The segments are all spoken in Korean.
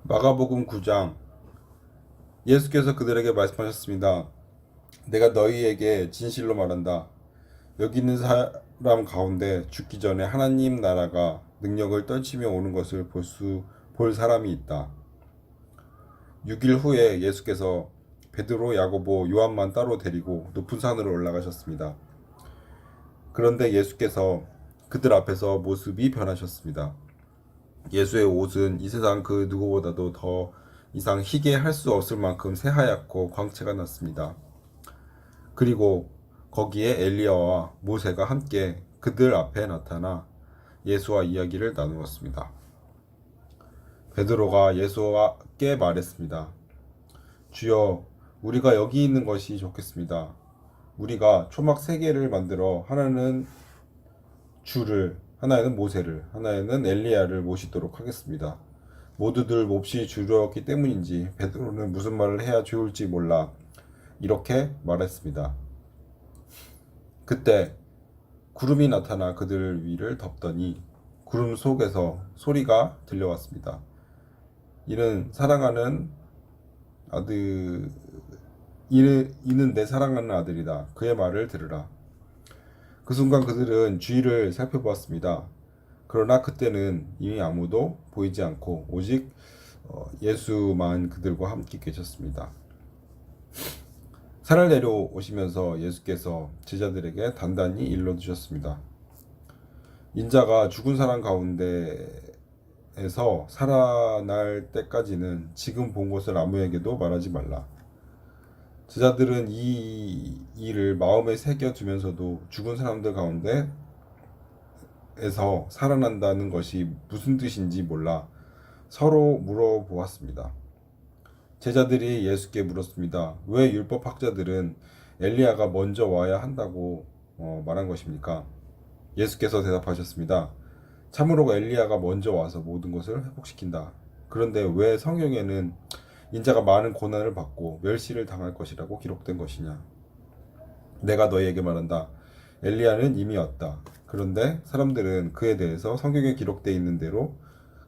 마가복음 9장. 예수께서 그들에게 말씀하셨습니다. 내가 너희에게 진실로 말한다. 여기 있는 사람 가운데 죽기 전에 하나님 나라가 능력을 떨치며 오는 것을 볼 사람이 있다. 6일 후에 예수께서 베드로, 야고보, 요한만 따로 데리고 높은 산으로 올라가셨습니다. 그런데 예수께서 그들 앞에서 모습이 변하셨습니다. 예수의 옷은 이 세상 그 누구보다도 더 이상 희게 할 수 없을 만큼 새하얗고 광채가 났습니다. 그리고 거기에 엘리야와 모세가 함께 그들 앞에 나타나 예수와 이야기를 나누었습니다. 베드로가 예수께 말했습니다. 주여, 우리가 여기 있는 것이 좋겠습니다. 우리가 초막 3개를 만들어 하나는 주를, 하나에는 모세를, 하나에는 엘리야를 모시도록 하겠습니다. 모두들 몹시 두려웠기 때문인지 베드로는 무슨 말을 해야 좋을지 몰라 이렇게 말했습니다. 그때 구름이 나타나 그들 위를 덮더니 구름 속에서 소리가 들려왔습니다. 이는 사랑하는 아들, 이는 내 사랑하는 아들이다. 그의 말을 들으라. 그 순간 그들은 주위를 살펴보았습니다. 그러나 그때는 이미 아무도 보이지 않고 오직 예수만 그들과 함께 계셨습니다. 산을 내려오시면서 예수께서 제자들에게 단단히 일러주셨습니다. 인자가 죽은 사람 가운데에서 살아날 때까지는 지금 본 것을 아무에게도 말하지 말라. 제자들은 이 일을 마음에 새겨두면서도 죽은 사람들 가운데에서 살아난다는 것이 무슨 뜻인지 몰라 서로 물어보았습니다. 제자들이 예수께 물었습니다. 왜 율법학자들은 엘리야가 먼저 와야 한다고 말한 것입니까? 예수께서 대답하셨습니다. 참으로 엘리야가 먼저 와서 모든 것을 회복시킨다. 그런데 왜 성경에는 인자가 많은 고난을 받고 멸시를 당할 것이라고 기록된 것이냐? 내가 너희에게 말한다. 엘리야는 이미 왔다. 그런데 사람들은 그에 대해서 성경에 기록되어 있는 대로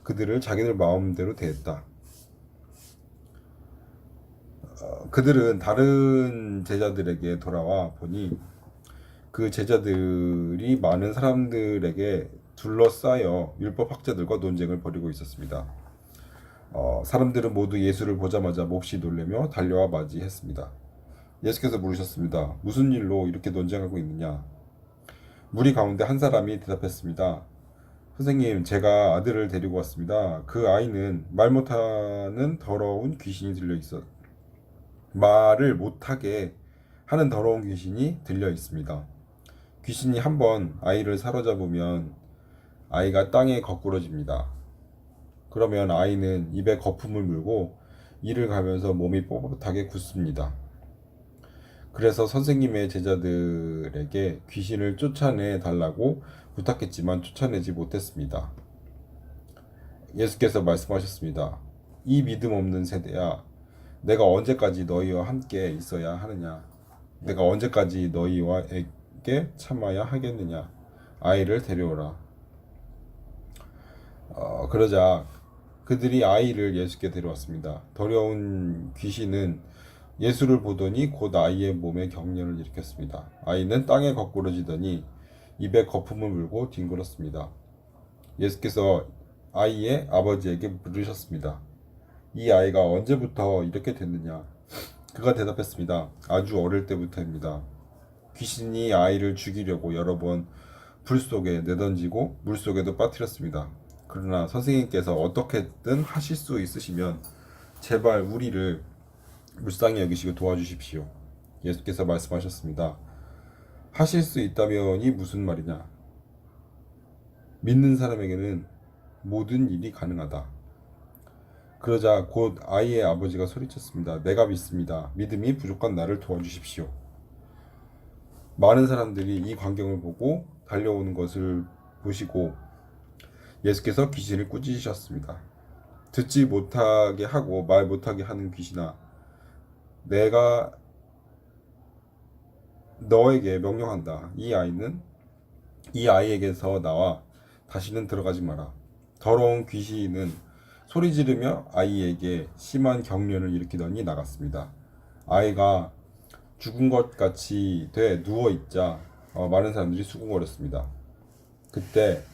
그들을 자기들 마음대로 대했다. 그들은 다른 제자들에게 돌아와 보니 그 제자들이 많은 사람들에게 둘러싸여 율법학자들과 논쟁을 벌이고 있었습니다. 사람들은 모두 예수를 보자마자 몹시 놀라며 달려와 맞이했습니다. 예수께서 물으셨습니다. 무슨 일로 이렇게 논쟁하고 있느냐? 무리 가운데 한 사람이 대답했습니다. 선생님, 제가 아들을 데리고 왔습니다. 그 아이는 말 못하는 더러운 귀신이 들려 있어 말을 못하게 하는 더러운 귀신이 들려 있습니다. 귀신이 한번 아이를 사로잡으면 아이가 땅에 거꾸러집니다. 그러면 아이는 입에 거품을 물고 이를 가면서 몸이 뻣뻣하게 굳습니다. 그래서 선생님의 제자들에게 귀신을 쫓아내 달라고 부탁했지만 쫓아내지 못했습니다. 예수께서 말씀하셨습니다. 이 믿음 없는 세대야, 내가 언제까지 너희와 함께 있어야 하느냐? 내가 언제까지 너희와에게 참아야 하겠느냐? 아이를 데려오라. 그러자 그들이 아이를 예수께 데려왔습니다. 더러운 귀신은 예수를 보더니 곧 아이의 몸에 경련을 일으켰습니다. 아이는 땅에 거꾸러지더니 입에 거품을 물고 뒹굴었습니다. 예수께서 아이의 아버지에게 물으셨습니다. 이 아이가 언제부터 이렇게 됐느냐? 그가 대답했습니다. 아주 어릴 때부터입니다. 귀신이 아이를 죽이려고 여러 번 불 속에 내던지고 물 속에도 빠뜨렸습니다. 그러나 선생님께서 어떻게든 하실 수 있으시면 제발 우리를 불쌍히 여기시고 도와주십시오. 예수께서 말씀하셨습니다. 하실 수 있다면이 무슨 말이냐? 믿는 사람에게는 모든 일이 가능하다. 그러자 곧 아이의 아버지가 소리쳤습니다. 내가 믿습니다. 믿음이 부족한 나를 도와주십시오. 많은 사람들이 이 광경을 보고 달려오는 것을 보시고 예수께서 귀신을 꾸짖으셨습니다. 듣지 못하게 하고 말 못하게 하는 귀신아, 내가 너에게 명령한다. 이 아이에게서 나와 다시는 들어가지 마라. 더러운 귀신은 소리 지르며 아이에게 심한 경련을 일으키더니 나갔습니다. 아이가 죽은 것 같이 돼 누워 있자 많은 사람들이 수군거렸습니다. 그때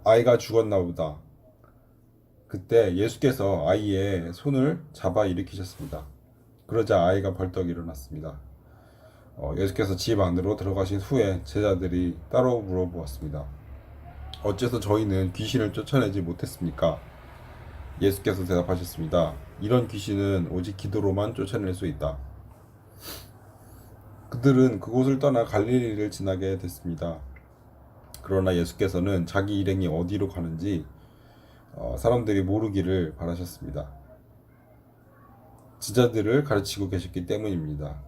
아이가 죽었나 보다. 그때 예수께서 아이의 손을 잡아 일으키셨습니다. 그러자 아이가 벌떡 일어났습니다. 예수께서 집 안으로 들어가신 후에 제자들이 따로 물어보았습니다. 어째서 저희는 귀신을 쫓아내지 못했습니까? 예수께서 대답하셨습니다. 이런 귀신은 오직 기도로만 쫓아낼 수 있다. 그들은 그곳을 떠나 갈릴리를 지나게 됐습니다. 그러나 예수께서는 자기 일행이 어디로 가는지 사람들이 모르기를 바라셨습니다. 제자들을 가르치고 계셨기 때문입니다.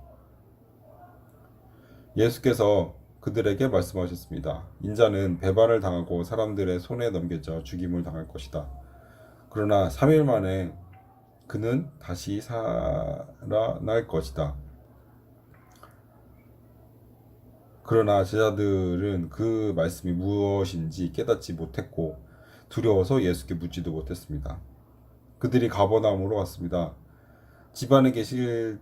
예수께서 그들에게 말씀하셨습니다. 인자는 배반을 당하고 사람들의 손에 넘겨져 죽임을 당할 것이다. 그러나 3일 만에 그는 다시 살아날 것이다. 그러나 제자들은 그 말씀이 무엇인지 깨닫지 못했고 두려워서 예수께 묻지도 못했습니다. 그들이 가버나움으로 왔습니다. 집안에 계실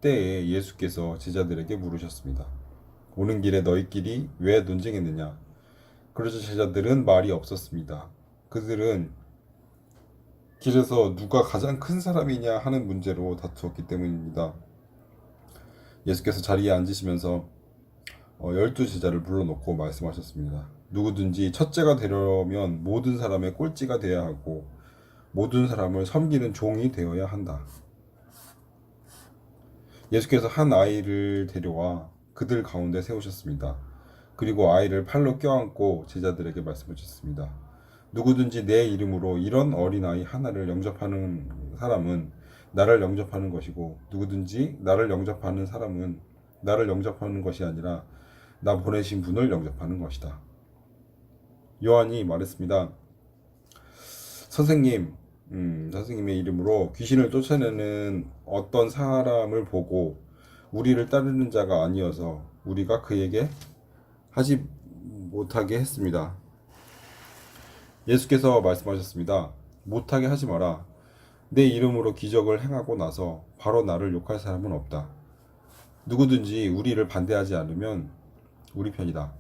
때에 예수께서 제자들에게 물으셨습니다. 오는 길에 너희끼리 왜 논쟁했느냐? 그러자 제자들은 말이 없었습니다. 그들은 길에서 누가 가장 큰 사람이냐 하는 문제로 다투었기 때문입니다. 예수께서 자리에 앉으시면서 12제자를 불러놓고 말씀하셨습니다. 누구든지 첫째가 되려면 모든 사람의 꼴찌가 되어야 하고 모든 사람을 섬기는 종이 되어야 한다. 예수께서 한 아이를 데려와 그들 가운데 세우셨습니다. 그리고 아이를 팔로 껴안고 제자들에게 말씀하셨습니다. 누구든지 내 이름으로 이런 어린아이 하나를 영접하는 사람은 나를 영접하는 것이고 누구든지 나를 영접하는 사람은 나를 영접하는 것이 아니라 나 보내신 분을 영접하는 것이다. 요한이 말했습니다. 선생님의 이름으로 귀신을 쫓아내는 어떤 사람을 보고 우리를 따르는 자가 아니어서 우리가 그에게 하지 못하게 했습니다. 예수께서 말씀하셨습니다. 못하게 하지 마라. 내 이름으로 기적을 행하고 나서 바로 나를 욕할 사람은 없다. 누구든지 우리를 반대하지 않으면 우리 편이다.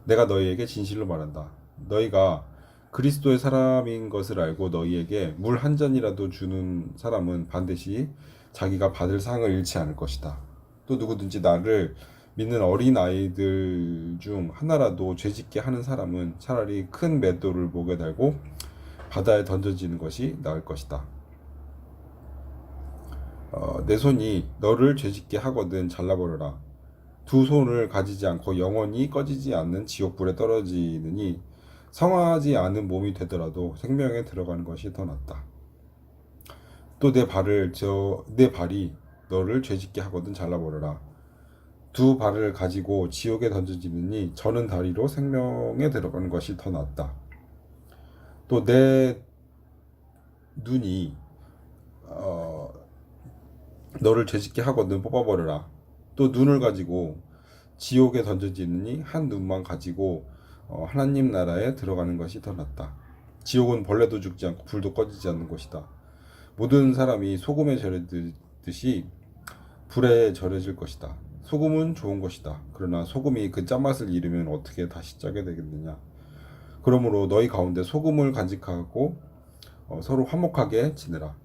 내가 너희에게 진실로 말한다. 너희가 그리스도의 사람인 것을 알고 너희에게 물 한 잔이라도 주는 사람은 반드시 자기가 받을 상을 잃지 않을 것이다. 또 누구든지 나를 믿는 어린 아이들 중 하나라도 죄짓게 하는 사람은 차라리 큰 맷돌을 목에 달고 바다에 던져지는 것이 나을 것이다. 내 손이 너를 죄짓게 하거든 잘라버려라. 두 손을 가지지 않고 영원히 꺼지지 않는 지옥불에 떨어지느니 성하지 않은 몸이 되더라도 생명에 들어가는 것이 더 낫다. 또 내 발이 너를 죄짓게 하거든 잘라버려라. 두 발을 가지고 지옥에 던져지느니 저는 다리로 생명에 들어가는 것이 더 낫다. 또 내 눈이 너를 죄짓게 하거든 뽑아버려라. 또 눈을 가지고 지옥에 던져지느니 한 눈만 가지고 하나님 나라에 들어가는 것이 더 낫다. 지옥은 벌레도 죽지 않고 불도 꺼지지 않는 곳이다. 모든 사람이 소금에 절여듯이 불에 절여질 것이다. 소금은 좋은 것이다. 그러나 소금이 그 짠맛을 잃으면 어떻게 다시 짜게 되겠느냐. 그러므로 너희 가운데 소금을 간직하고 서로 화목하게 지내라.